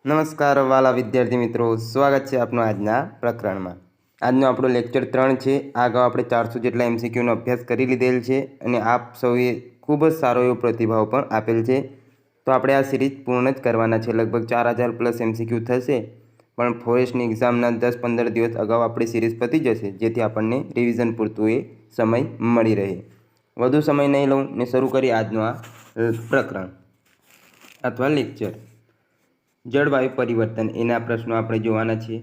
નમસ્કાર વાલા વિદ્યાર્થી મિત્રો, સ્વાગત છે આપનું આજના પ્રકરણમાં। આજનો આપણો લેક્ચર 3 છે। આ અગાઉ આપણે 400 જેટલા એમસીક્યુનો અભ્યાસ કરી લીધેલ છે અને આપ સૌએ ખૂબ જ સારો એવો પ્રતિભાવ પણ આપેલ છે। તો આપણે આ સિરીઝ પૂર્ણ જ કરવાના છે। લગભગ 4000 પ્લસ એમસીક્યુ થશે, પણ ફોરેસ્ટની એક્ઝામના 10-15 દિવસ અગાઉ આપણી સિરીઝ પતી જશે, જેથી આપણને રિવિઝન પૂરતું એ સમય મળી રહે। વધુ સમય નહીં લઉં ને શરૂ કરી આજનું આ પ્રકરણ અથવા લેક્ચર। જળવાયુ પરિવર્તન એના પ્રશ્નો આપણે જોવાના છીએ।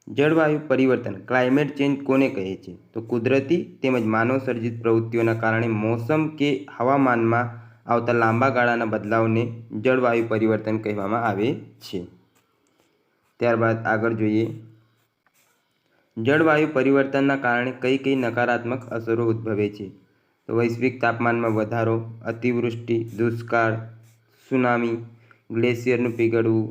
જળવાયુ પરિવર્તન ક્લાઇમેટ ચેન્જ કોને કહે છે? તો કુદરતી તેમજ માનવ સર્જિત પ્રવૃત્તિઓના કારણે મોસમ કે હવામાનમાં આવતા લાંબા ગાળાના બદલાવને જળવાયુ પરિવર્તન કહેવામાં આવે છે। ત્યારબાદ આગળ જોઈએ, જળવાયુ પરિવર્તનના કારણે કઈ કઈ નકારાત્મક અસરો ઉદ્ભવે છે? તો વૈશ્વિક તાપમાનમાં વધારો, અતિવૃષ્ટિ, દુષ્કાળ, સુનામી, ગ્લેશિયરનું પીગળવું,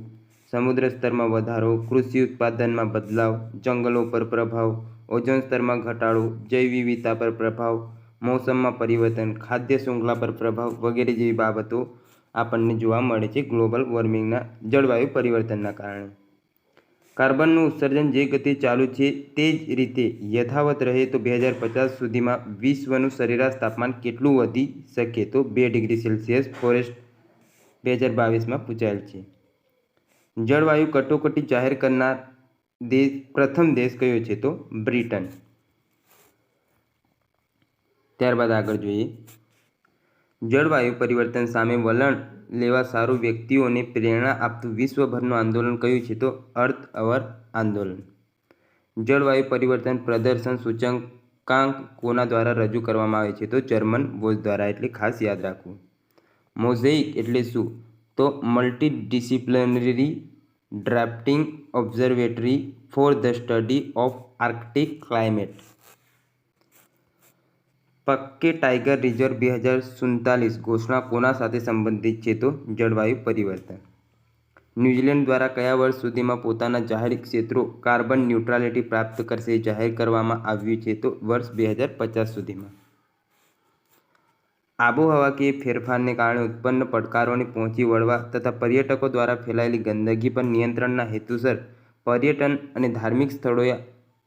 સમુદ્ર સ્તરમાં વધારો, કૃષિ ઉત્પાદનમાં બદલાવ, જંગલો પર પ્રભાવ, ઓઝોન સ્તરમાં ઘટાડો, જૈવ વિવિધતા પર પ્રભાવ, મોસમમાં પરિવર્તન, ખાદ્ય શૃંખલા પર પ્રભાવ વગેરે જેવી બાબતો આપણને જોવા મળે છે ગ્લોબલ વોર્મિંગના જળવાયુ પરિવર્તનના કારણે। કાર્બનનું ઉત્સર્જન જે ગતિ ચાલુ છે તે જ રીતે યથાવત રહે તો 2050 સુધીમાં વિશ્વનું સરેરાશ તાપમાન કેટલું વધી શકે? તો 2 ડિગ્રી સેલ્સિયસ ફોરેસ્ટ 2022માં પૂછાયેલ છે। જળવાયુ કટોકટી જાહેર કરનાર પ્રથમ દેશ કયો છે? તો બ્રિટન। ત્યારબાદ આગળ જોઈએ, જળવાયુ પરિવર્તન સામે વલણ લેવા સારું વ્યક્તિઓને પ્રેરણા આપતું વિશ્વભરનું આંદોલન કયું છે? તો અર્થ અવર આંદોલન। જળવાયુ પરિવર્તન પ્રદર્શન સૂચકાંક કોના દ્વારા રજૂ કરવામાં આવે છે? તો જર્મન વોચ દ્વારા, એટલે ખાસ યાદ રાખવું। મોઝેઇક એટલે શું? તો multidisciplinary drafting observatory for the study of Arctic climate. Pakke tiger reserve 2047 ઘોષણા કોના સાથે સંબંધિત છે? તો જળવાયુ પરિવર્તન। ન્યૂઝીલેન્ડ દ્વારા કયા વર્ષ સુધીમાં પોતાના જાહેર ક્ષેત્રો કાર્બન ન્યુટ્રાલિટી પ્રાપ્ત કરશે જાહેર કરવામાં આવ્યું છે? તો વર્ષ 2050 સુધીમાં। આબોહવાકીય ફેરફારને કારણે ઉત્પન્ન પડકારોને પહોંચી વળવા તથા પર્યટકો દ્વારા ફેલાયેલી ગંદકી પર નિયંત્રણના હેતુસર પર્યટન અને ધાર્મિક સ્થળોએ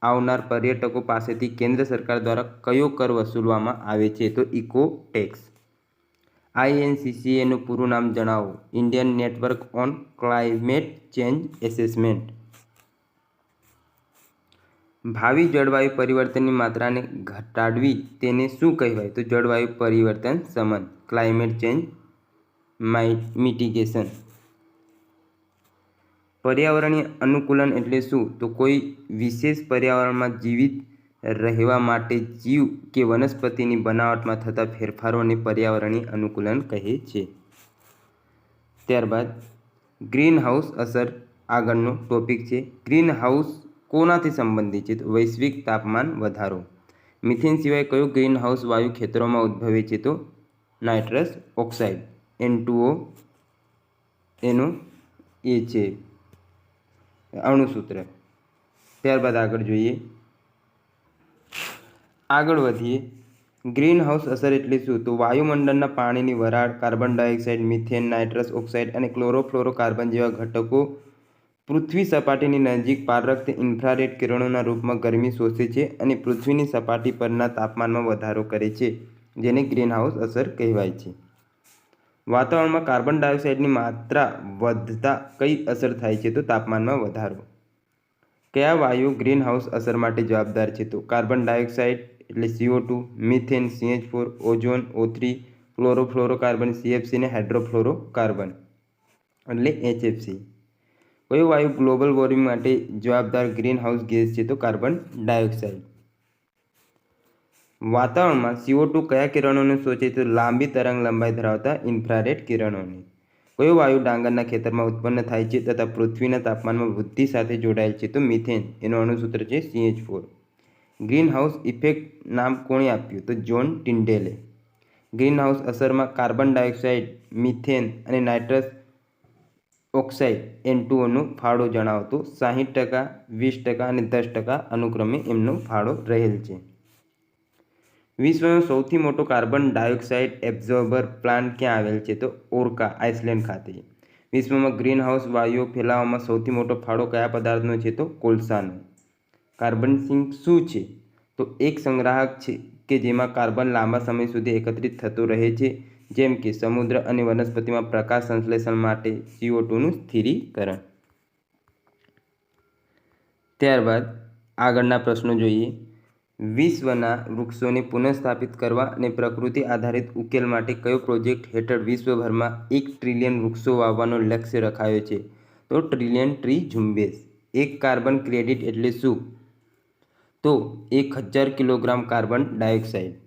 આવનાર પર્યટકો પાસેથી કેન્દ્ર સરકાર દ્વારા કયો કર વસૂલવામાં આવે છે? તો ઇકો ટેક્સ। INCCAનું પૂરું નામ જણાવો? Indian network on climate change assessment. ભાવિ જળવાયુ પરિવર્તનની માત્રાને ઘટાડવી તેને શું કહેવાય? તો જળવાયુ પરિવર્તન શમન, ક્લાઇમેટ ચેન્જ મિટિગેશન। પર્યાવરણીય અનુકૂલન એટલે શું? તો કોઈ વિશેષ પર્યાવરણમાં જીવિત રહેવા માટે જીવ કે વનસ્પતિની બનાવટમાં થતા ફેરફારોને પર્યાવરણીય અનુકૂલન કહે છે। ત્યારબાદ ગ્રીન હાઉસ અસર આગળનો ટોપિક છે। ગ્રીન હાઉસ કોનાથી સંબંધિત છે? તો વૈશ્વિક તાપમાન વધારો। મિથેન સિવાય કયો ગ્રીન હાઉસ વાયુ ખેતરોમાં ઉદ્ભવે છે? તો નાઇટ્રસ ઓક્સાઇડ N2O એનો એ છે અણુસૂત્ર। ત્યારબાદ આગળ જોઈએ, આગળ વધીએ, ગ્રીન હાઉસ અસર એટલે શું? તો વાયુમંડળના પાણીની વરાળ, carbon dioxide, methane, nitrous oxide અને ક્લોરોફ્લોરોકાર્બન જેવા ઘટકો પૃથ્વી સપાટીની નજીક પારખતે ઇન્ફ્રારેડ કિરણોના રૂપમાં ગરમી શોષે છે અને પૃથ્વીની સપાટી પરના તાપમાનમાં વધારો કરે છે, જેને ગ્રીનહાઉસ અસર કહેવાય છે। વાતાવરણમાં કાર્બન ડાયોક્સાઇડની માત્રા વધતા કઈ અસર થાય છે? તો તાપમાનમાં વધારો। કયા વાયુ ગ્રીનહાઉસ અસર માટે જવાબદાર છે? તો કાર્બન ડાયોક્સાઇડ એટલે CO2, methane CH4, ozone O3, chlorofluorocarbon CFC અને હાઇડ્રોફ્લોરોકાર્બન એટલે HFC। કયો વાયુ ગ્લોબલ વોર્મિંગ માટે જવાબદાર ગ્રીનહાઉસ ગેસ છે? તો કાર્બન ડાયોક્સાઇડ। વાતાવરણમાં CO2 કયા કિરણોને શોષે? તો લાંબી તરંગ લંબાઈ ધરાવતા ઇન્ફ્રારેડ કિરણોને। કયો વાયુ ડાંગરના ખેતરમાં ઉત્પન્ન થાય છે તથા પૃથ્વીના તાપમાનમાં વૃદ્ધિ સાથે જોડાયેલ છે? તો મિથેન, એનું અણુસૂત્ર છે CH4। ગ્રીનહાઉસ ઇફેક્ટ નામ કોણે આપ્યું? તો જ્હોન ટિન્ડેલે। ગ્રીનહાઉસ અસરમાં કાર્બન ડાયોક્સાઇડ, મિથેન અને નાઇટ્રસ ઓક્સાઇડ N2O નો ફાળો જણાવો? તો 60%, 20% અને 10% અનુક્રમે એમનો ફાળો રહેલ છે। વિશ્વનો સૌથી મોટો કાર્બન ડાયોક્સાઇડ એબ્ઝોર્બર પ્લાન્ટ ક્યાં આવેલ છે? તો ઓર્કા, આઇસલેન્ડ ખાતે। વિશ્વમાં ગ્રીનહાઉસ વાયુઓ ફેલાવવામાં સૌથી મોટો ફાળો કયા પદાર્થનો છે? તો કોલસાનો. કાર્બન સિંક શું છે? તો એક સંગ્રાહક છે કે જેમાં કાર્બન લાંબા સમય સુધી એકત્રિત થતો રહે છે, જેમ કે સમુદ્ર અને વનસ્પતિમાં પ્રકાશ સંશ્લેષણ માટે CO2નું સ્થિરીકરણ. ત્યારબાદ આગળના પ્રશ્નો જોઈએ. વિશ્વના વૃક્ષોને પુનઃસ્થાપિત કરવા અને પ્રકૃતિ આધારિત ઉકેલ માટે કયો પ્રોજેક્ટ હેઠળ વિશ્વભરમાં 1 ટ્રિલિયન વૃક્ષો વાવવાનો લક્ષ્ય રખાયો છે? તો ટ્રિલિયન ટ્રી ઝુંબેશ. એક કાર્બન ક્રેડિટ એટલે શું? તો 1000 kilogram carbon dioxide.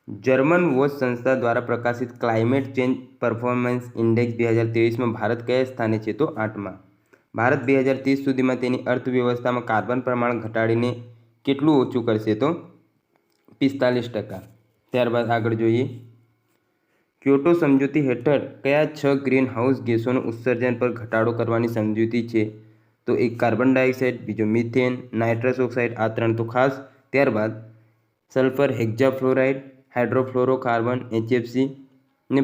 German watch સંસ્થા દ્વારા પ્રકાશિત ક્લાઇમેટ ચેન્જ પરફોર્મન્સ ઇન્ડેક્સ 2023માં ભારત કયા સ્થાને છે? તો 8મા. ભારત 2030 સુધીમાં તેની અર્થવ્યવસ્થામાં કાર્બન પ્રમાણ ઘટાડીને કેટલું ઓછું કરશે? તો 45%. ત્યારબાદ આગળ જોઈએ. ક્યોટો સમજૂતી હેઠળ કયા 6 ગ્રીનહાઉસ ગેસોનું ઉત્સર્જન પર ઘટાડો કરવાની સમજૂતી છે? તો એક કાર્બન ડાયોક્સાઇડ, બીજો મિથેન, નાઇટ્રસ ઓક્સાઇડ, આ 3 તો ખાસ. ત્યારબાદ સલ્ફર હેક્ઝાફ્લોરાઇડ, હાઇડ્રોફ્લોરોકાર્બન HFC ને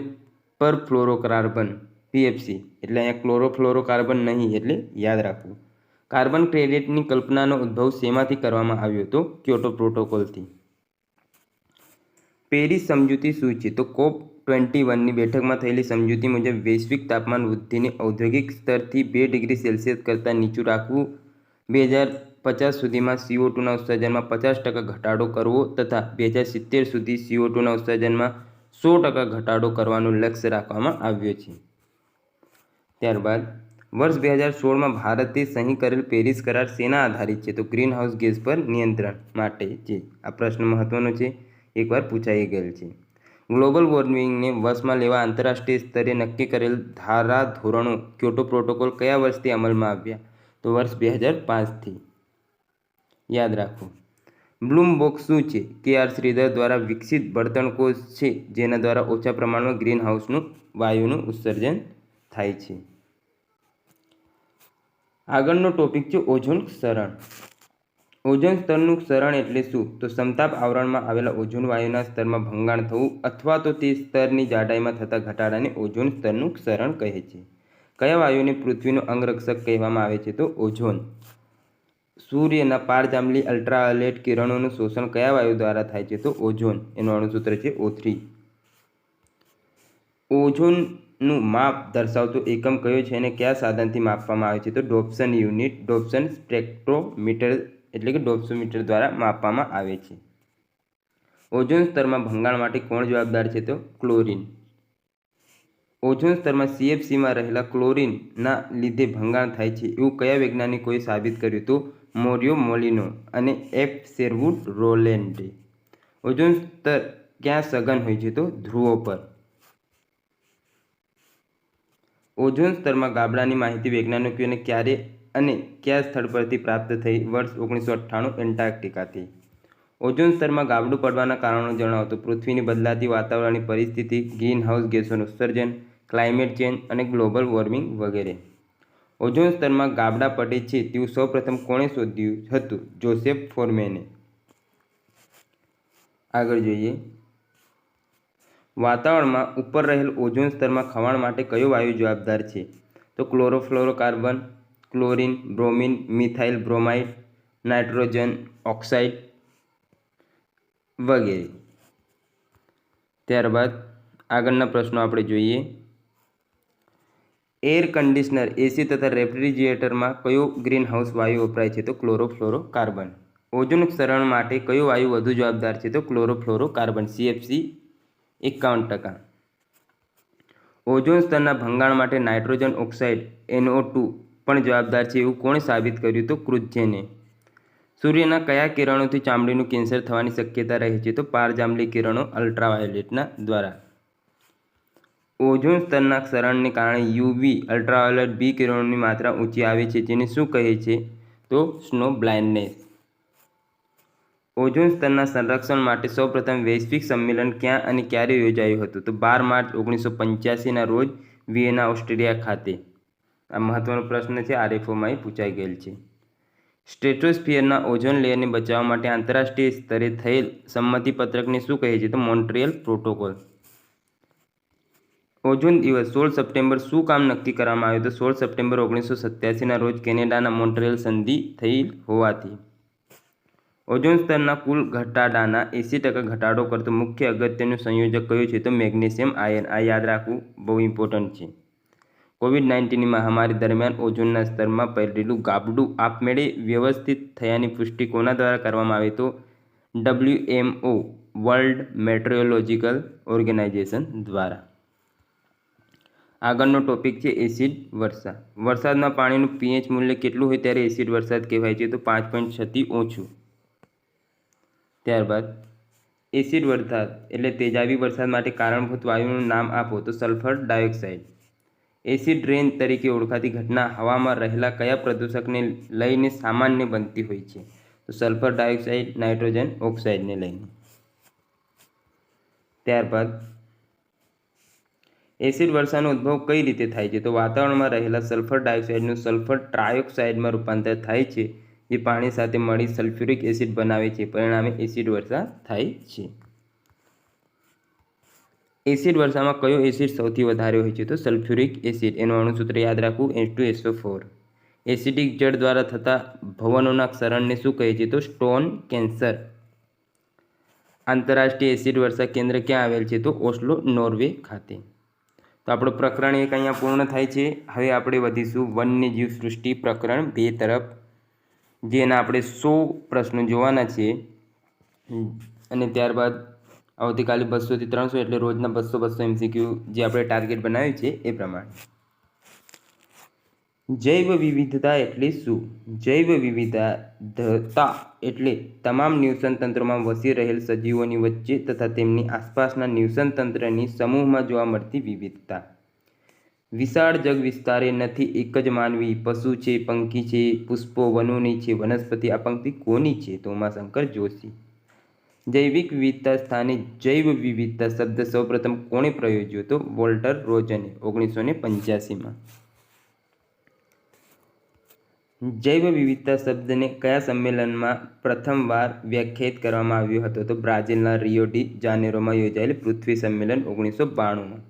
પરફ્લોરોકાર્બન PFC. એટલે અહીંયા ક્લોરોફ્લોરોકાર્બન નહીં, એટલે યાદ રાખવું. કાર્બન ક્રેડિટની કલ્પનાનો ઉદ્ભવ શેમાંથી કરવામાં આવ્યો? તો ક્યોટો પ્રોટોકોલથી. પેરિસ સમજૂતી શું છે? તો COP21ની બેઠકમાં થયેલી સમજૂતી મુજબ વૈશ્વિક તાપમાન વૃદ્ધિને ઔદ્યોગિક સ્તરથી 2 ડિગ્રી સેલ્સિયસ કરતાં નીચું રાખવું, 2050 સુધીમાં CO2ના ઉત્સર્જનમાં 50% ઘટાડો કરવો તથા 2070 સુધી CO2ના ઉત્સર્જનમાં 100% ઘટાડો કરવાનું લક્ષ્ય રાખવામાં આવ્યો છે. ત્યારબાદ વર્ષ 2016માં ભારતે સહી કરેલ પેરિસ કરાર શેના આધારિત છે? તો ગ્રીનહાઉસ ગેસ પર નિયંત્રણ માટે છે. આ પ્રશ્ન મહત્વનો છે, એકવાર પૂછાઈ ગયેલ છે. ગ્લોબલ વોર્મિંગને વશમાં લેવા આંતરરાષ્ટ્રીય સ્તરે નક્કી કરેલ ધારાધોરણો ક્યોટો પ્રોટોકોલ કયા વર્ષથી અમલમાં આવ્યા? તો વર્ષ 2005થી. યાદ રાખો. બ્લૂમબોક્સ શું છે? KR શ્રીધર દ્વારા વિકસિત બળતણ કોષ છે જેના દ્વારા ઓછા પ્રમાણમાં ગ્રીનહાઉસનું વાયુનું ઉત્સર્જન થાય છે. આગળનો ટોપિક છે ઓઝોન ક્ષરણ. ઓઝોન સ્તરનું ક્ષરણ એટલે શું? તો સમતાપ આવરણમાં આવેલા ઓઝોન વાયુના સ્તરમાં ભંગાણ થવું અથવા તો તે સ્તરની જાડાઈમાં થતા ઘટાડાને ઓઝોન સ્તરનું ક્ષરણ કહે છે. કયા વાયુને પૃથ્વીનો અંગરક્ષક કહેવામાં આવે છે? તો ઓઝોન. સૂર્યના પારજાંબલી અલ્ટ્રાવાયોલેટ કિરણોનું શોષણ કયા વાયુ દ્વારા થાય છે? તો ઓઝોન. એનું અણુસૂત્ર છે O3. ઓઝોનનું માપ દર્શાવતો એકમ કયો છે અને કયા સાધનથી માપવામાં આવે છે? તો ડોપ્સન યુનિટ. ડોપ્સન સ્પેક્ટ્રોમીટર એટલે કે ડોપ્સોમીટર દ્વારા માપવામાં આવે છે. ઓઝોન સ્તરમાં ભંગાણ માટે કોણ જવાબદાર છે? તો ક્લોરિન. ઓઝોન સ્તરમાં CFCમાં રહેલા ક્લોરિનના લીધે ભંગાણ થાય છે એવું કયા વૈજ્ઞાનિકોએ સાબિત કર્યું? તો મોરિયો મોલિનો અને F. શેરવુડ રોલેન્ડે. ઓઝોન સ્તર ક્યાં સઘન હોય છે? તો ધ્રુવો પર. ઓઝોન સ્તરમાં ગાબડાની માહિતી વૈજ્ઞાનિકોને ક્યારે અને કયા સ્થળ પરથી પ્રાપ્ત થઈ? વર્ષ 1998 એન્ટાર્કટિકાથી. ઓઝોન સ્તરમાં ગાબડું પડવાના કારણો જણાવો. તો પૃથ્વીની બદલાતી વાતાવરણની પરિસ્થિતિ, ગ્રીનહાઉસ ગેસોનું ઉત્સર્જન, ક્લાઇમેટ ચેન્જ અને ગ્લોબલ વોર્મિંગ વગેરે. ઓઝોન સ્તરમાં ગાબડા પડે છે તેવું સૌપ્રથમ કોણે શોધ્યું હતું? જોસેફ ફોરમેને. આગળ જોઈએ. વાતાવરણમાં ઉપર રહેલ ઓઝોન સ્તરમાં ખવાણ માટે કયો વાયુ જવાબદાર છે? તો chlorofluorocarbon, chlorine, bromine, methyl bromide, nitrogen oxide વગેરે. ત્યારબાદ આગળના પ્રશ્નો આપણે જોઈએ. એર કન્ડિશનર, AC તથા રેફ્રિજરેટરમાં કયો ગ્રીનહાઉસ વાયુ વપરાય છે? તો ક્લોરોફ્લોરોકાર્બન. ઓઝોન ક્ષરણ માટે કયો વાયુ વધુ જવાબદાર છે? તો ક્લોરોફ્લોરોકાર્બન CFC 51%. ઓઝોન સ્તરના ભંગાણ માટે નાઇટ્રોજન ઓક્સાઇડ NO2 પણ જવાબદાર છે એવું કોણે સાબિત કર્યું? તો ક્રુઝેને. સૂર્યના કયા કિરણોથી ચામડીનું કેન્સર થવાની શક્યતા રહે છે? તો પારજાંબલી કિરણો અલ્ટ્રાવાયોલેટના દ્વારા. ઓઝોન સ્તરના ક્ષરણને કારણે UV અલ્ટ્રાવાયોલેટ B કિરણોની માત્રા ઊંચી આવે છે જેને શું કહે છે? તો સ્નો બ્લાઇન્ડનેસ. ઓઝોન સ્તરના સંરક્ષણ માટે સૌપ્રથમ વૈશ્વિક સંમેલન ક્યાં અને ક્યારે યોજાયું હતું? તો 12 માર્ચ 1985ના રોજ વિયેના, ઓસ્ટ્રિયા ખાતે. આ મહત્વનો પ્રશ્ન છે, RFOમાં પૂછાઈ ગયેલ છે. સ્ટ્રેટોસ્ફિયરના ઓઝોન લેયરને બચાવવા માટે આંતરરાષ્ટ્રીય સ્તરે થયેલ સંમતિપત્રકને શું કહે છે? તો મોન્ટ્રીયલ પ્રોટોકોલ. ઓઝોન દિવસ 16 સપ્ટેમ્બર શું કામ નક્કી કરવામાં આવ્યું? તો 16 સપ્ટેમ્બર 1987ના રોજ કેનેડાના મોન્ટ્રીયલ સંધિ થઈ હોવાથી. ઓઝોન સ્તરના કુલ ઘટાડાના 80% ઘટાડો કરતો મુખ્ય અગત્યનું સંયોજક કયું છે? તો મેગ્નેશિયમ આયન. આ યાદ રાખવું બહુ ઇમ્પોર્ટન્ટ છે. કોવિડ-19ની મહામારી દરમિયાન ઓઝોનના સ્તરમાં પડેલું ગાબડું આપમેળે વ્યવસ્થિત થયાની પુષ્ટિ કોના દ્વારા કરવામાં આવી? તો WMO વર્લ્ડ મેટ્રોલોજિકલ ઓર્ગેનાઇઝેશન દ્વારા. આગળનો ટોપિક છે એસિડ વર્ષા. વરસાદના પાણીનું pH મૂલ્ય કેટલું હોય ત્યારે એસિડ વરસાદ કહેવાય છે? તો 5.6 થી ઓછું. ત્યારબાદ એસિડ વરસાદ એટલે તેજાબી વરસાદ માટે કારણભૂત વાયુનું નામ આપો? તો સલ્ફર ડાયોક્સાઇડ. એસિડ રેન તરીકે ઓળખાતી ઘટના હવામાં રહેલા કયા પ્રદૂષકને લઈને સામાન્ય બનતી હોય છે? તો સલ્ફર ડાયોક્સાઇડ, નાઇટ્રોજન ઓક્સાઇડને લઈને. ત્યારબાદ એસિડ વર્ષાનો ઉદ્ભવ કઈ રીતે થાય છે? તો વાતાવરણમાં રહેલા સલ્ફર ડાયોક્સાઇડનું સલ્ફર ટ્રાયોક્સાઇડમાં રૂપાંતર થાય છે, જે પાણી સાથે મળી સલ્ફ્યુરિક એસિડ બનાવે છે. પરિણામે એસિડ વર્ષા થાય છે. એસિડ વર્ષામાં કયો એસિડ સૌથી વધારે હોય છે? તો સલ્ફ્યુરિક એસિડ. એનું અણુસૂત્ર યાદ રાખવું, H2SO4. એસિડિક જળ દ્વારા થતા ભવનોના ક્ષરણને શું કહે છે? તો સ્ટોન કેન્સર. આંતરરાષ્ટ્રીય એસિડ વર્ષા કેન્દ્ર ક્યાં આવેલ છે? તો ઓસ્લો, નોર્વે ખાતે. તો આપણો પ્રકરણ 1 અહીંયા પૂર્ણ થાય છે. હવે આપણે વધીશું વન્યજીવ સૃષ્ટિ પ્રકરણ 2 તરફ, જેના આપણે 100 પ્રશ્નો જોવાના છે. અને ત્યારબાદ આવતીકાલે 200 થી 300 એટલે રોજના 200 MCQ જે આપણે ટાર્ગેટ બનાવ્યું છે એ પ્રમાણે. જૈવ વિવિધતા એટલે શું? જૈવ વિવિધતા એટલે તમામ નિવસન તંત્રોમાં વસી રહેલ સજીવોની વચ્ચે તથા તેમની આસપાસના નિવસન તંત્રની સમૂહમાં જોવા મળતી વિવિધતા. વિશાળ જગ વિસ્તારે નથી એક જ માનવી, પશુ છે, પંખી છે, પુષ્પો વનોની છે, વનસ્પતિ. આ પંક્તિ કોની છે? તો ઉમાશંકર જોશી. જૈવિક વિવિધતા સ્થાને જૈવ વિવિધતા શબ્દ સૌપ્રથમ કોણે પ્રયોજ્યો? તો વોલ્ટર રોજને 1985માં. જૈવ વિવિધતા શબ્દને કયા સંમેલનમાં પ્રથમવાર વ્યાખ્યાયિત કરવામાં આવ્યો હતો? તો બ્રાઝિલના રિયો ડી જાનેરોમાં યોજાયેલ પૃથ્વી સંમેલન 1992માં.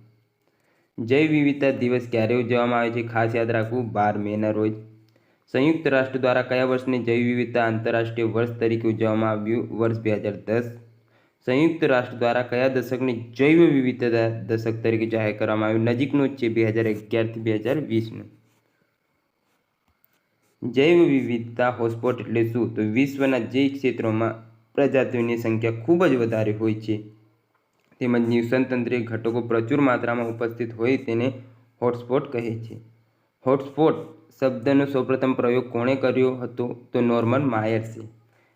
જૈવ વિવિધતા દિવસ ક્યારે ઉજવવામાં આવે છે? ખાસ યાદ રાખવું, 12 મેના રોજ. સંયુક્ત રાષ્ટ્ર દ્વારા કયા વર્ષને જૈવ વિવિધતા આંતરરાષ્ટ્રીય વર્ષ તરીકે ઉજવવામાં આવ્યું? વર્ષ 2010. સંયુક્ત રાષ્ટ્ર દ્વારા કયા દશકને જૈવ વિવિધતા દશક તરીકે જાહેર કરવામાં આવ્યું? નજીકનું જ છે, 2011 થી 2020નું. જૈવ વિવિધતા હોટસ્પોટ એટલે શું? તો વિશ્વના જે ક્ષેત્રોમાં પ્રજાતિઓની સંખ્યા ખૂબ જ વધારે હોય છે તેમજ નિવસનતંત્રીય ઘટકો પ્રચુર માત્રામાં ઉપસ્થિત હોય તેને હોટસ્પોટ કહે છે. હોટસ્પોટ શબ્દનો સૌપ્રથમ પ્રયોગ કોણે કર્યો હતો? તો નોર્મન માયર્સે.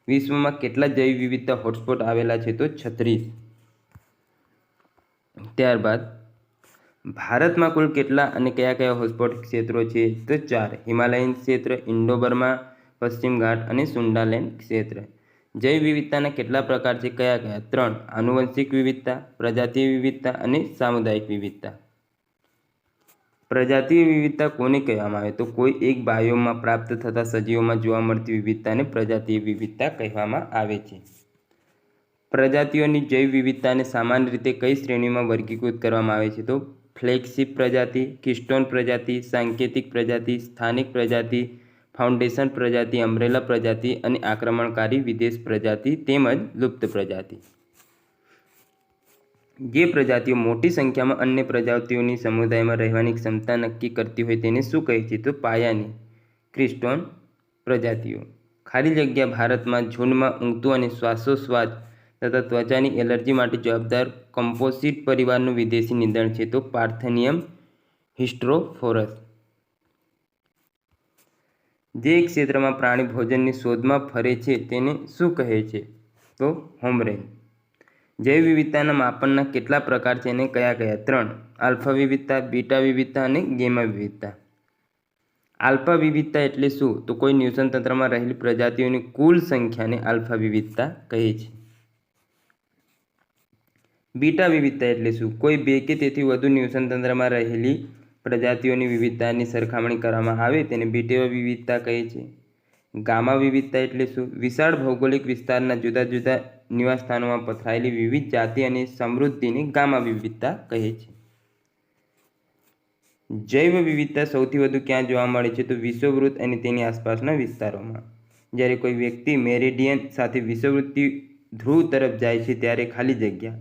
વિશ્વમાં કેટલા જૈવ વિવિધતા હોટસ્પોટ આવેલા છે? તો 36. ત્યારબાદ ભારતમાં કુલ કેટલા અને કયા કયા હોટસ્પોટ ક્ષેત્રો છે? તો 4. હિમાલયન ક્ષેત્ર, ઇન્ડો બર્મા, પશ્ચિમ ઘાટ અને સુંડાલેન્ડ ક્ષેત્ર. જૈવ વિવિધતાના કેટલા પ્રકાર છે? કયા કયા? 3. આનુવંશિક વિવિધતા, પ્રજાતીય વિવિધતા અને સામુદાયિક વિવિધતા. પ્રજાતીય વિવિધતા કોને કહેવામાં આવે? તો કોઈ એક બાયોમમાં પ્રાપ્ત થતા સજીવોમાં જોવા મળતી વિવિધતાને પ્રજાતીય વિવિધતા કહેવામાં આવે છે. પ્રજાતિઓની જૈવ વિવિધતાને સામાન્ય રીતે કઈ શ્રેણીમાં વર્ગીકૃત કરવામાં આવે છે? તો ફ્લેગશિપ પ્રજાતિ, કિસ્ટોન પ્રજાતિ, સાંકેતિક પ્રજાતિ, સ્થાનિક પ્રજાતિ, ફાઉન્ડેશન પ્રજાતિ, અમ્બ્રેલા પ્રજાતિ અને આક્રમણકારી વિદેશ પ્રજાતિ તેમજ લુપ્ત પ્રજાતિ. જે પ્રજાતિઓ મોટી સંખ્યામાં અન્ય પ્રજાતિઓની સમુદાયમાં રહેવાની ક્ષમતા નક્કી કરતી હોય તેને શું કહે છે? તો પાયાની ક્રિસ્ટોન પ્રજાતિઓ. ખાલી જગ્યા ભારતમાં ઝુંડમાં ઊંઘતું અને શ્વાસોશ્વાસ તથા ત્વચાની એલર્જી માટે જવાબદાર કમ્પોસિટ પરિવારનું વિદેશી નિંદણ છે? તો પાર્થેનિયમ હિસ્ટ્રોફોરસ. જે ક્ષેત્રમાં પ્રાણી ભોજનની શોધમાં ફરે છે તેને શું કહે છે? તો હોમરેન્જ. જૈવ વિવિધતાના માપનના કેટલા પ્રકાર છે અને કયા કયા? 3. આલ્ફા વિવિધતા, બીટા વિવિધતા અને ગેમા વિવિધતા. આલ્ફા વિવિધતા એટલે શું? તો કોઈ નિવસન તંત્રમાં રહેલી પ્રજાતિઓની કુલ સંખ્યાને આલ્ફા વિવિધતા કહે છે. બીટા વિવિધતા એટલે શું? કોઈ 2 કે તેથી વધુ નિવસન તંત્રમાં રહેલી પ્રજાતિઓની વિવિધતાની સરખામણી કરવામાં આવે તેને બીટા વિવિધતા કહે છે. ગામા વિવિધતા એટલે શું? વિશાળ ભૌગોલિક વિસ્તારના જુદા જુદા નિવાસસ્થાનોમાં પથરાયેલી વિવિધ જાતિ અને સમૃદ્ધિને ગામા વિવિધતા કહે છે. જૈવ વિવિધતા સૌથી વધુ ક્યાં જોવા મળે છે? તો વિષુવવૃત્ત અને તેની આસપાસના વિસ્તારોમાં. જ્યારે કોઈ વ્યક્તિ મેરિડિયન સાથે વિષુવવૃત્તિ ધ્રુવ તરફ જાય છે ત્યારે ખાલી જગ્યા,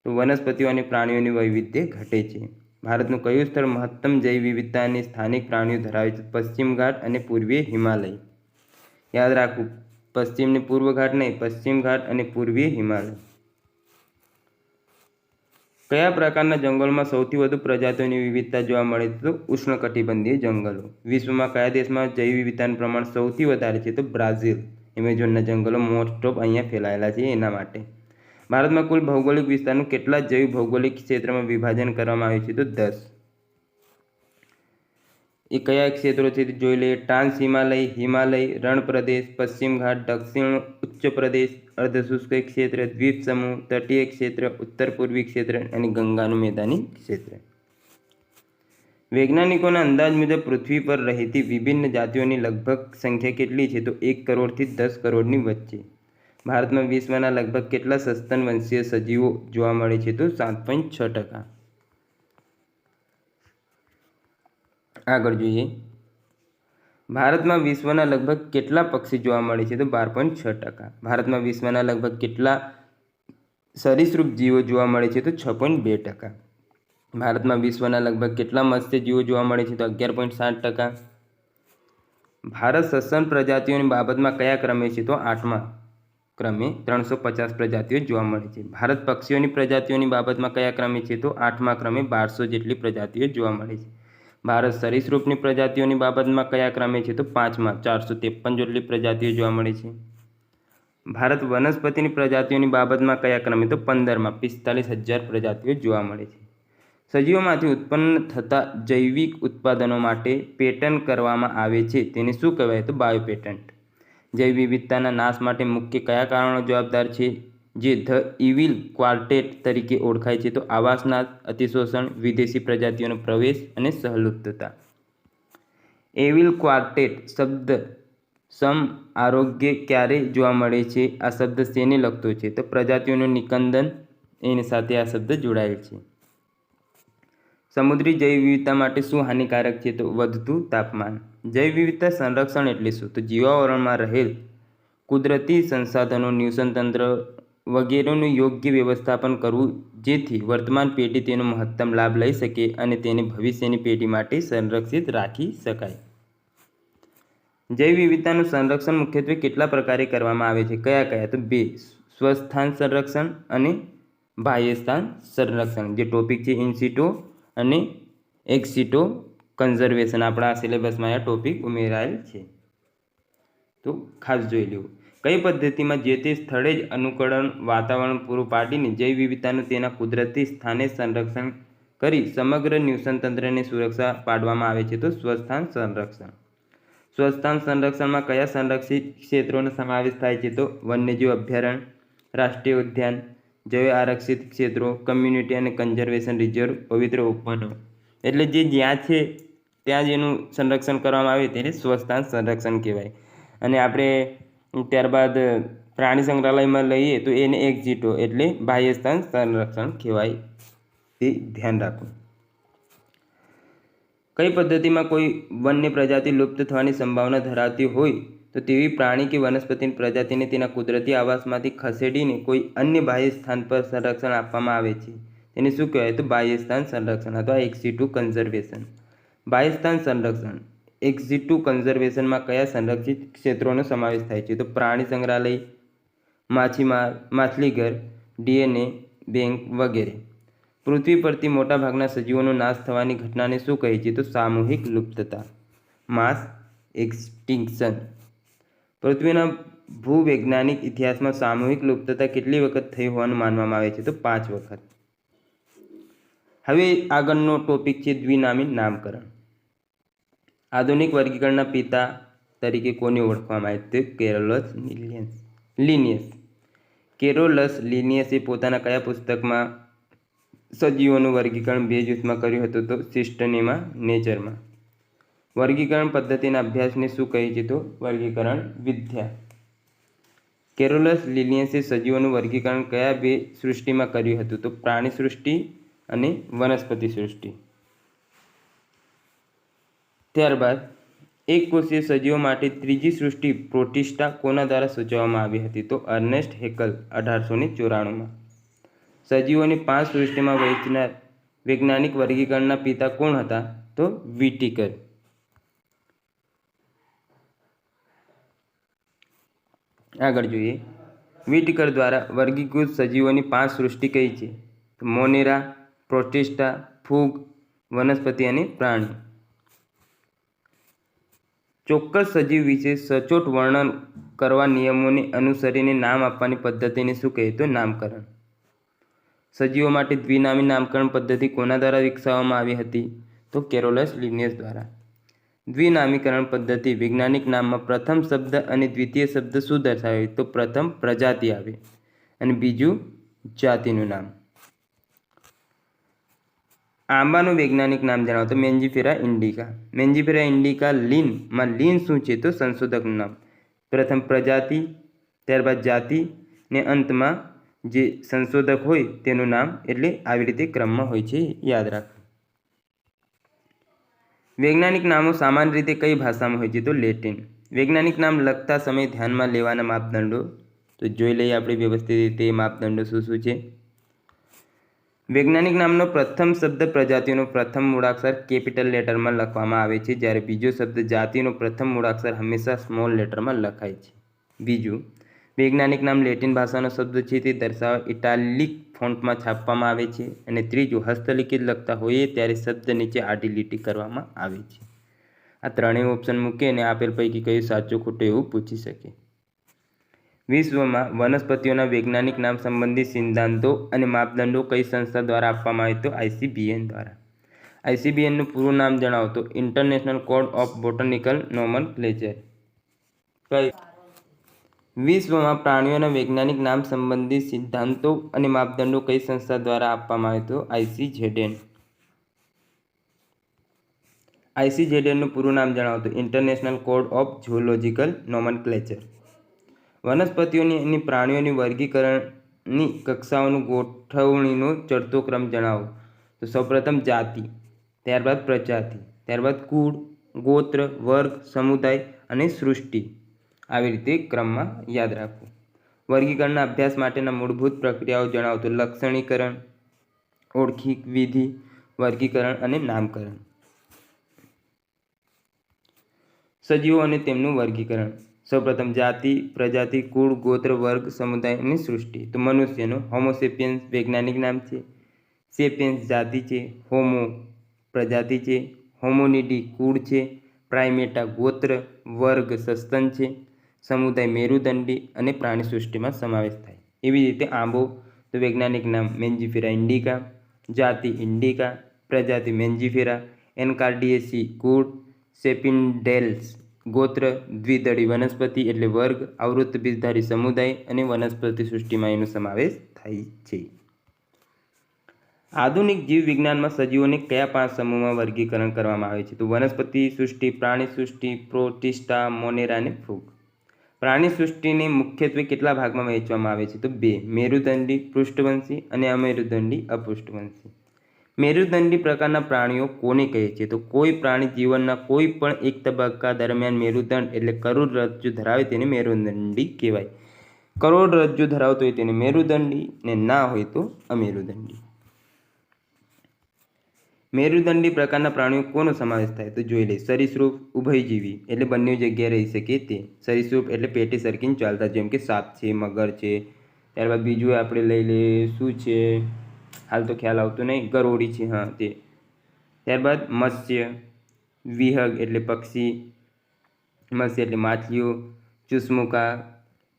તો વનસ્પતિઓ અને પ્રાણીઓની વૈવિધ્ય ઘટે છે. ભારતનું કયું સ્થળ મહત્તમ જૈવ વિવિધતા અને સ્થાનિક પ્રાણીઓ ધરાવે છે? પશ્ચિમ ઘાટ અને પૂર્વીય હિમાલય. યાદ રાખવું, પશ્ચિમ ને પૂર્વ ઘાટ નહીં, પશ્ચિમ ઘાટ અને પૂર્વીય હિમાલય. કયા પ્રકારના જંગલોમાં સૌથી વધુ પ્રજાતિઓની વિવિધતા જોવા મળે છે? તો ઉષ્ણકટિબંધીય જંગલો. વિશ્વમાં કયા દેશમાં જૈવ વિવિધતાનું પ્રમાણ સૌથી વધારે છે? તો બ્રાઝિલ. એમેઝોનના જંગલો મોસ્ટ ઓફ અહીંયા ફેલાયેલા છે એના માટે. ભારતમાં કુલ ભૌગોલિક વિસ્તારનું કેટલા જૈવ ભૌગોલિક ક્ષેત્રમાં વિભાજન કરવામાં આવ્યું છે? તો 10. એ કયા ક્ષેત્રો છે તે જોઈ લઈએ. ટ્રાન્સ હિમાલય, હિમાલય, રણ પ્રદેશ, પશ્ચિમ ઘાટ, દક્ષિણ ઉચ્ચ પ્રદેશ, અર્ધશુષ્ક ક્ષેત્ર, દ્વીપ સમૂહ, તટીય ક્ષેત્ર, ઉત્તર પૂર્વી ક્ષેત્ર અને ગંગાનું મેદાની ક્ષેત્ર. વૈજ્ઞાનિકોના અંદાજ મુજબ પૃથ્વી પર રહેતી વિભિન્ન જાતિઓની લગભગ સંખ્યા કેટલી છે? તો 1 કરોડથી 10 કરોડની વચ્ચે. ભારતમાં વિશ્વના લગભગ કેટલા સસ્તન વંશીય સજીવો જોવા મળે છે? તો 7.6%. આગળ જોઈએ, ભારતમાં વિશ્વના લગભગ કેટલા પક્ષી જોવા મળે છે? તો 12.6%. ભારતમાં વિશ્વના લગભગ કેટલા સરીસૃપ જીવો જોવા મળે છે? તો 6.2%. ભારતમાં વિશ્વના લગભગ કેટલા મત્સ્ય જીવો જોવા મળે છે? તો 11.7%. ભારત સસ્તન પ્રજાતિઓની બાબતમાં કયા ક્રમે છે? તો 8મા ક્રમે 350 પ્રજાતિઓ જોવા મળે છે. ભારત પક્ષીઓની પ્રજાતિઓની બાબતમાં કયા ક્રમે છે? તો 8મા ક્રમે 1200 જેટલી પ્રજાતિઓ જોવા મળે છે. ભારત સરીસૃપની પ્રજાતિઓની બાબતમાં કયા ક્રમે છે? તો 5મા 453 જેટલી પ્રજાતિઓ જોવા મળે છે. ભારત વનસ્પતિની પ્રજાતિઓની બાબતમાં કયા ક્રમે? તો 15મા 45,000 પ્રજાતિઓ જોવા મળે છે. સજીવોમાંથી ઉત્પન્ન થતા જૈવિક ઉત્પાદનો માટે પેટન્ટ કરવામાં આવે છે તેને શું કહેવાય? તો બાયોપેટન્ટ. જૈવ વિવિધતાના નાશ માટે મુખ્ય કયા કારણો જવાબદાર છે જે ધ ઇવિલ ક્વાર્ટેટ તરીકે ઓળખાય છે? તો આવાસનાશ, અતિશોષણ, વિદેશી પ્રજાતિઓનો પ્રવેશ અને સહલુપ્તતા. એવિલ ક્વાર્ટેટ શબ્દ સમ આરોગ્ય ક્યારે જોવા મળે છે? આ શબ્દ શેને લગતો છે? તો પ્રજાતિઓનું નિકંદન એની સાથે આ શબ્દ જોડાયેલ છે. સમુદ્રી જૈવ વિવિધતા માટે શું હાનિકારક છે? તો વધતું તાપમાન. જૈવ વિવિધતા સંરક્ષણ એટલે શું? તો જીવાવરણમાં રહેલ કુદરતી સંસાધનો, નિવસનતંત્ર વગેરેનું યોગ્ય વ્યવસ્થાપન કરવું જેથી વર્તમાન પેઢી તેનો મહત્તમ લાભ લઈ શકે અને તેને ભવિષ્યની પેઢી માટે સંરક્ષિત રાખી શકાય. જૈવ વિવિધતાનું સંરક્ષણ મુખ્યત્વે કેટલા પ્રકારે કરવામાં આવે છે? કયા કયા? તો 2. સ્વસ્થાન સંરક્ષણ અને બાહ્ય સ્થાન સંરક્ષણ, જે ટોપિક છે ઇનસિટો અને એક્સિટો કન્ઝર્વેશન. આપણા સિલેબસમાં આ ટોપિક ઉમેરાયેલ છે, તો ખાસ જોઈ લેવું. કઈ પદ્ધતિમાં જે તે સ્થળે જ અનુકૂળ વાતાવરણ પૂરું પાડીને જૈવ વિવિધતાનું તેના કુદરતી સ્થાને સંરક્ષણ કરી સમગ્ર નિવસનતંત્રને સુરક્ષા પાડવામાં આવે છે? તો સ્વસ્થાન સંરક્ષણ. સ્વસ્થાન સંરક્ષણમાં કયા સંરક્ષિત ક્ષેત્રોનો સમાવેશ થાય છે? તો વન્યજીવ અભયારણ્ય, રાષ્ટ્રીય ઉદ્યાન, જૈવ આરક્ષિત ક્ષેત્રો, કમ્યુનિટી અને કન્ઝર્વેશન રિઝર્વ, પવિત્ર ઉપવનો. એટલે જે જ્યાં છે ત્યાં જ એનું સંરક્ષણ કરવામાં આવે તેને સ્વસ્થાન સંરક્ષણ કહેવાય. અને આપણે ત્યારબાદ પ્રાણી સંગ્રહાલયમાં લઈએ તો એને એક્ઝિટો એટલે બાહ્ય સ્થાન સંરક્ષણ કહેવાય. તે ધ્યાન રાખવું. કઈ પદ્ધતિમાં કોઈ વન્ય પ્રજાતિ લુપ્ત થવાની સંભાવના ધરાવતી હોય તો તેવી પ્રાણી કે વનસ્પતિની પ્રજાતિને તેના કુદરતી આવાસમાંથી ખસેડીને કોઈ અન્ય બાહ્ય સ્થાન પર સંરક્ષણ આપવામાં આવે છે તેને શું કહેવાય? તો બાહ્ય સ્થાન સંરક્ષણ અથવા એક્સિટુ કન્ઝર્વેશન. બાહ્ય સ્થાન સંરક્ષણ એક્સિટુ કન્ઝર્વેશનમાં કયા સંરક્ષિત ક્ષેત્રોનો સમાવેશ થાય છે? તો પ્રાણી સંગ્રહાલય, માછલીઘર, ડીએનએ બેંક વગેરે. પૃથ્વી પરથી મોટાભાગના સજીવોનો નાશ થવાની ઘટનાને શું કહે છે? તો સામૂહિક લુપ્તતા, માસ એક્સટિંક્શન. પૃથ્વીના ભૂવૈજ્ઞાનિક ઇતિહાસમાં સામૂહિક લુપ્તતા કેટલી વખત થઈ હોવાનું માનવામાં આવે છે? તો 5 વખત. હવે આગળનો ટોપિક છે દ્વિનામી નામકરણ. આધુનિક વર્ગીકરણના પિતા તરીકે કોને ઓળખવામાં આવે છે? Carolus Linnaeus. કેરોલસ લિનિયસે પોતાના કયા પુસ્તકમાં સજીવોનું વર્ગીકરણ 2 જૂથમાં કર્યું હતું? તો સિસ્ટનેમા નેચરમાં. વર્ગીકરણ પદ્ધતિના અભ્યાસને શું કહે છે? તો વર્ગીકરણ વિદ્યા. કેરોલસ લિનિયસે સજીવોનું વર્ગીકરણ કયા 2 સૃષ્ટિમાં કર્યું હતું? તો પ્રાણી સૃષ્ટિ અને વનસ્પતિ સૃષ્ટિ. ત્યારબાદ એક કોષીય સજીવો માટે ત્રીજી સૃષ્ટિ પ્રોટિસ્ટા કોના દ્વારા સૂચવવામાં આવી હતી? તો અર્નેસ્ટ હેકલ 1894માં. સજીવોની 5 સૃષ્ટિમાં વહેંચનાર વૈજ્ઞાનિક વર્ગીકરણના પિતા કોણ હતા? તો વિટીકર. આગળ જોઈએ, વિટીકર દ્વારા વર્ગીકૃત સજીવોની 5 સૃષ્ટિ કઈ છે? મોનેરા, પ્રોટિસ્ટા, ફૂગ, વનસ્પતિ અને પ્રાણી. ચોક્કસ સજીવ વિશે સચોટ વર્ણન કરવા નિયમોને અનુસરીને નામ આપવાની પદ્ધતિને શું કહે? તો નામકરણ. સજીવો માટે દ્વિનામી નામકરણ પદ્ધતિ કોના દ્વારા વિકસાવવામાં આવી હતી? તો કેરોલસ લિનિયસ દ્વારા. દ્વિનામીકરણ પદ્ધતિ વૈજ્ઞાનિક નામમાં પ્રથમ શબ્દ અને દ્વિતીય શબ્દ શું દર્શાવે? તો પ્રથમ પ્રજાતિ આવે અને બીજું જાતિનું નામ. આંબાનું વૈજ્ઞાનિક નામ જણાવો? તો મેન્જીફેરા ઇન્ડિકા. મેન્જીફેરા ઇન્ડિકા લીનમાં લીન શું છે? તો સંશોધકનું નામ. પ્રથમ પ્રજાતિ, ત્યારબાદ જાતિ ને અંતમાં જે સંશોધક હોય તેનું નામ. એટલે આવી રીતે ક્રમમાં હોય છે, યાદ રાખો. વૈજ્ઞાનિક નામો સામાન્ય રીતે કઈ ભાષામાં હોય છે? તો લેટિન. વૈજ્ઞાનિક નામ લખતા સમયે ધ્યાનમાં લેવાના માપદંડો. તો જોઈ લઈએ આપણે વ્યવસ્થિત રીતે માપદંડો શું શું છે. વૈજ્ઞાનિક નામનો પ્રથમ શબ્દ પ્રજાતિનો પ્રથમ મૂળાક્ષર કેપિટલ લેટરમાં લખવામાં આવે છે, જ્યારે બીજો શબ્દ જાતિનો પ્રથમ મૂળાક્ષર હંમેશા સ્મોલ લેટરમાં લખાય છે. બીજું, વૈજ્ઞાનિક નામ લેટિન ભાષાનો શબ્દ છે તે દર્શાવવા ઇટાલિક ફોન્ટમાં છાપવામાં આવે છે. અને ત્રીજું, હસ્તલિખિત લખતા હોઈએ ત્યારે શબ્દ નીચે આડી લીટી કરવામાં આવે છે. આ ત્રણેય ઓપ્શન મૂકે અને આપેલ પૈકી કયું સાચું ખોટું એવું પૂછી શકે. વિશ્વમાં વનસ્પતિઓના વૈજ્ઞાનિક નામ સંબંધી સિદ્ધાંતો અને માપદંડો કઈ સંસ્થા દ્વારા આપવામાં આવે? તો ICBN દ્વારા. ICBNનું પૂરું નામ જણાવો? તો international code of botanical nomenclature. કઈ? વિશ્વમાં પ્રાણીઓના વૈજ્ઞાનિક નામ સંબંધી સિદ્ધાંતો અને માપદંડો કઈ સંસ્થા દ્વારા આપવામાં આવે? તો ICZN. ICZNનું પૂરું નામ જણાવો? તો international code of zoological nomenclature. વનસ્પતિઓની અને પ્રાણીઓની વર્ગીકરણની કક્ષાઓનું ગોઠવણીનો ચડતો ક્રમ જણાવો? તો સૌપ્રથમ જાતિ, ત્યારબાદ પ્રજાતિ, ત્યારબાદ કુળ, ગોત્ર, વર્ગ, સમુદાય અને સૃષ્ટિ. આવી રીતે ક્રમમાં યાદ રાખવું. વર્ગીકરણના અભ્યાસ માટેના મૂળભૂત પ્રક્રિયાઓ જણાવો? તો લક્ષણીકરણ, ઓળખી વિધિ, વર્ગીકરણ અને નામકરણ. સજીવો અને તેમનું વર્ગીકરણ. સૌપ્રથમ જાતિ, પ્રજાતિ, કુળ, ગોત્ર, વર્ગ, સમુદાય અને સૃષ્ટિ. તો મનુષ્યનો હોમોસેપિયન્સ વૈજ્ઞાનિક નામ છે, સેપિયન્સ જાતિ છે, હોમો પ્રજાતિ છે, હોમોનિડી કુળ છે, પ્રાઇમેટા ગોત્ર, વર્ગ સસ્તન છે, સમુદાય મેરુદંડી અને પ્રાણી સૃષ્ટિમાં સમાવેશ થાય. એવી રીતે આંબો તો વૈજ્ઞાનિક નામ મેન્જીફેરા ઇન્ડિકા, જાતિ ઇન્ડિકા, પ્રજાતિ મેન્જીફેરા, એન્કાર્ડિયેસી કુળ, સેપિન્ડેલ્સ ગોત્ર, દ્વિદળી વનસ્પતિ એટલે વર્ગ, આવૃત્ત બીજધારી સમુદાય અને વનસ્પતિ સૃષ્ટિમાં એનો સમાવેશ થાય છે. આધુનિક જીવ વિજ્ઞાનમાં સજીવોને કયા 5 સમૂહમાં વર્ગીકરણ કરવામાં આવે છે? તો વનસ્પતિ સૃષ્ટિ, પ્રાણી સૃષ્ટિ, પ્રોટિસ્ટા, મોનેરા અને ફૂગ. પ્રાણી સૃષ્ટિને મુખ્યત્વે કેટલા ભાગમાં વહેંચવામાં આવે છે? તો 2, મેરુદંડી પૃષ્ઠવંશી અને અમેરુદંડી અપૃષ્ઠવંશી. મેરુદંડી પ્રકારના પ્રાણીઓ કોને કહે છે? તો કોઈ પ્રાણી જીવનના કોઈ પણ એક તબક્કા દરમિયાન મેરુદંડ એટલે કરોડરજ્જુ ધરાવે તેને મેરુદંડી કહેવાય. કરોડરજ્જુ ધરાવતો હોય તેને મેરુદંડી ને ના હોય તો અમેરુદંડી. મેરુદંડી પ્રકારના પ્રાણીઓ કોનો સમાવેશ થાય? તો જોઈ લે. સરીસૃપ, ઉભયજીવી એટલે બંને જગ્યાએ રહી શકે તે. સરીસૃપ એટલે પેટી સરકીને ચાલતા, જેમ કે સાપ છે, મગર છે. ત્યારબાદ બીજું આપણે લઈ લઈએ, શું છે હાલ તો ખ્યાલ આવતો નહીં, ગરોળી છે, હા તે. ત્યારબાદ મત્સ્ય, વિહંગ એટલે પક્ષી, મત્સ્ય એટલે માછલીઓ, ચુસમુકા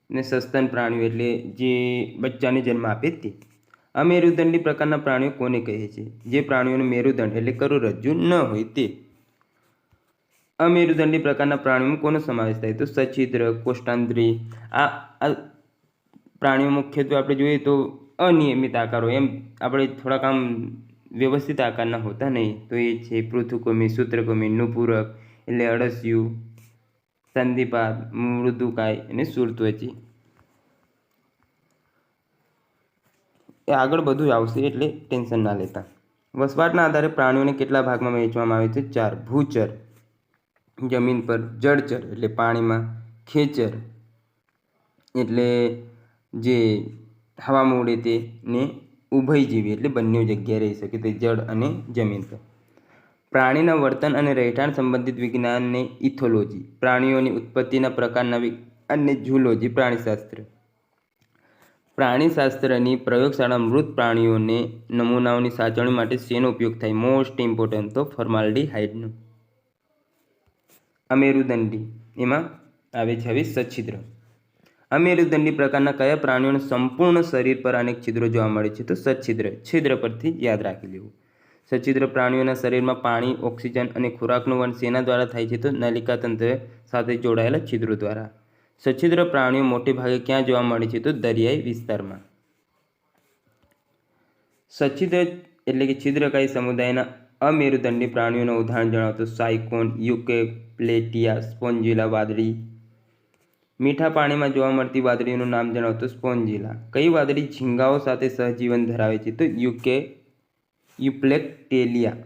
ને સસ્તન પ્રાણીઓ એટલે જે બચ્ચાને જન્મ આપે તે. અમેરુદંડી પ્રકારના પ્રાણીઓ કોને કહે છે? જે પ્રાણીઓનું મેરુદંડ એટલે કરોડરજ્જુ ન હોય તે. અમેરુદંડી પ્રકારના પ્રાણીઓમાં કોનો સમાવેશ થાય? તો સછિદ્ર, કોષ્ટાંદ્રી. આ પ્રાણીઓ મુખ્યત્વે આપણે જોઈએ તો અનિયમિત આકારો, એમ આપણે થોડાક આમ વ્યવસ્થિત આકારના હોતા નહીં. તો એ છે પૃથુકૃમિ, સૂત્રકૃમિ, નુપુરક એટલે અળસિયું, સંધિપાદ, મૃદુકાય અને શૂળત્વચી. એ આગળ બધું આવશે એટલે ટેન્શન ના લેતા. વસવાટના આધારે પ્રાણીઓને કેટલા ભાગમાં વહેંચવામાં આવે છે? 4. ભૂચર, જમીન પર, જળચર એટલે પાણીમાં, ખેચર એટલે જે હવામાં ઉડે તે, ને ઉભયજીવી એટલે બંને જગ્યાએ રહી શકે તે જળ અને જમીન પર. પ્રાણીના વર્તન અને રહેઠાણ સંબંધિત વિજ્ઞાનને ઇથોલોજી, પ્રાણીઓની ઉત્પત્તિના પ્રકારના વિજ્ઞાનને ઝૂલોજી, પ્રાણીશાસ્ત્ર. પ્રાણીશાસ્ત્રની પ્રયોગશાળા મૃત પ્રાણીઓને નમૂનાઓની સાચવણી માટે શેનો ઉપયોગ થાય? મોસ્ટ ઇમ્પોર્ટન્ટ તો ફોર્માલ્ડીહાઇડનો. અમેરુદંડી એમાં આવે છે હવે સચ્છિદ્ર. અમેરુદંડી પ્રકારના કયા પ્રાણીઓના સંપૂર્ણ શરીર પર અનેક છિદ્રો જોવા મળે છે? તો સચ્છિદ્ર. છિદ્ર પરથી યાદ રાખી લેવું. સચ્છિદ્ર પ્રાણીઓના શરીરમાં પાણી, ઓક્સિજન અને ખોરાકનું વહન શેના દ્વારા થાય છે? તો નલિકા તંત્ર સાથે જોડાયેલા છિદ્રો દ્વારા. સચ્છિદ્ર પ્રાણીઓ મોટે ભાગે ક્યાં જોવા મળે છે? તો દરિયાઈ વિસ્તારમાં. સચ્છિદ્ર એટલે કે છિદ્રકાય સમુદાયના અમેરુદંડી પ્રાણીઓના ઉદાહરણ જણાવો. તો સાયકોન, યુકેપ્લેટિયા, સ્પોન્જીલા વાદળી. મીઠા પાણીમાં જોવા મળતી વાદળીનું નામ જણાવો. તો સ્પોન્જીલા. કઈ વાદળી ઝીંગાઓ સાથે સહજીવન ધરાવે છે? તો યુપ્લેક્ટેલિયા.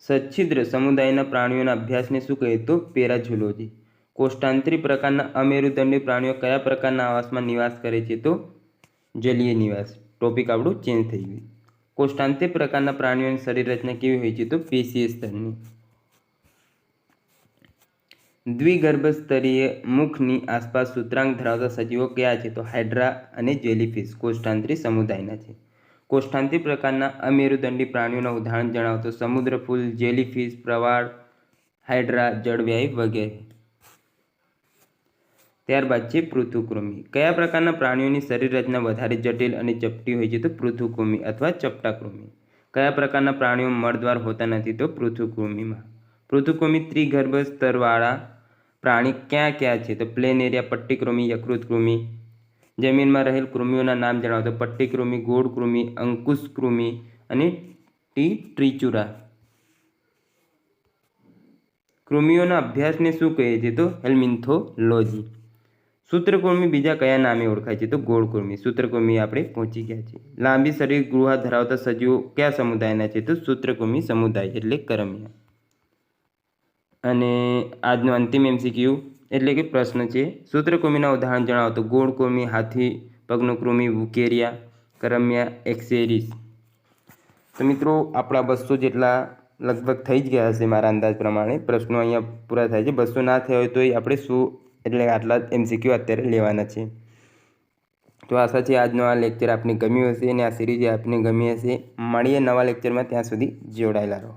સચ્છિદ્ર સમુદાયના પ્રાણીઓના અભ્યાસને શું કહે? તો પેરાઝૂલોજી. કોષ્ટાંતરી પ્રકારના અમેરુદંડી પ્રાણીઓ કયા પ્રકારના આવાસમાં નિવાસ કરે છે? તો જલીય નિવાસ. ટોપિક આપણું ચેન્જ થઈ ગયું. કોષ્ટાંતરી પ્રકારના પ્રાણીઓની શરીર રચના કેવી હોય છે? તો પેશીય સ્તરની. દ્વિગર્ભ સ્તરીય મુખની આસપાસ સૂત્રાંગ ધરાવતા સજીવો કયા છે? તો હાઇડ્રા અને જેલીફિશ કોષ્ટાંતરી સમુદાયના છે. કોષ્ટાંતરી પ્રકારના અમેરુદંડી પ્રાણીઓના ઉદાહરણ જણાવો. તો સમુદ્ર ફૂલ, જેલીફિશ, પ્રવાળ, હાઇડ્રા, જળવ્યાય વગેરે. ત્યારબાદ છે પૃથુકૃમિ. કયા પ્રકારના પ્રાણીઓની શરીર રચના વધારે જટિલ અને ચપટી હોય છે? તો પૃથુકૃમિ અથવા ચપટાકૃમિ. કયા પ્રકારના પ્રાણીઓ મળદ્વાર હોતા નથી? તો પૃથુકૃમિમાં. પૃથુકૃમિ ત્રિગર્ભ સ્તરવાળા પ્રાણી ક્યાં ક્યાં છે? તો પ્લેનેરિયા, પટ્ટીકૃમિ, યકૃતકૃમિ. જમીનમાં રહેલ કૃમિઓના નામ જણાવો. તો પટ્ટીકૃમિ, ગોળકૃમિ, અંકુશકૃમિ અને ટ્રિચુરા. કૃમિઓના અભ્યાસને શું કહે છે? તો હેલ્મિન્થોલોજી. સૂત્રકૃમિ બીજા કયા નામે ઓળખાય છે? તો ગોળકૃમિ. સૂત્રકૃમિ આપણે પહોંચી ગયા છે. લાંબી શરીર ગુહા ધરાવતા સજીવો કયા સમુદાયના છે? તો સૂત્રકૃમિ સમુદાય એટલે કરમિયા. અને આજનો અંતિમ MCQ એટલે કે પ્રશ્ન છે, સૂત્રકૃમિના ઉદાહરણ જણાવો. તો ગોળકૃમિ, હાથી પગનું કૃમિ, વુકેરિયા, કરમિયા, એક્સેરિસ. તો મિત્રો આપણા 200 જેટલા લગભગ થઈ જ ગયા હશે મારા અંદાજ પ્રમાણે. પ્રશ્નો અહીંયા પૂરા થાય છે. 200 ના થયા હોય તો આપણે શું એટલે આટલા MCQ અત્યારે લેવાના છે. તો આશા છે આજનો આ લેક્ચર આપને ગમ્યું હશે અને આ સિરીઝ આપને ગમી હશે. મળીએ નવા લેક્ચરમાં. ત્યાં સુધી જોડાયેલા રહો.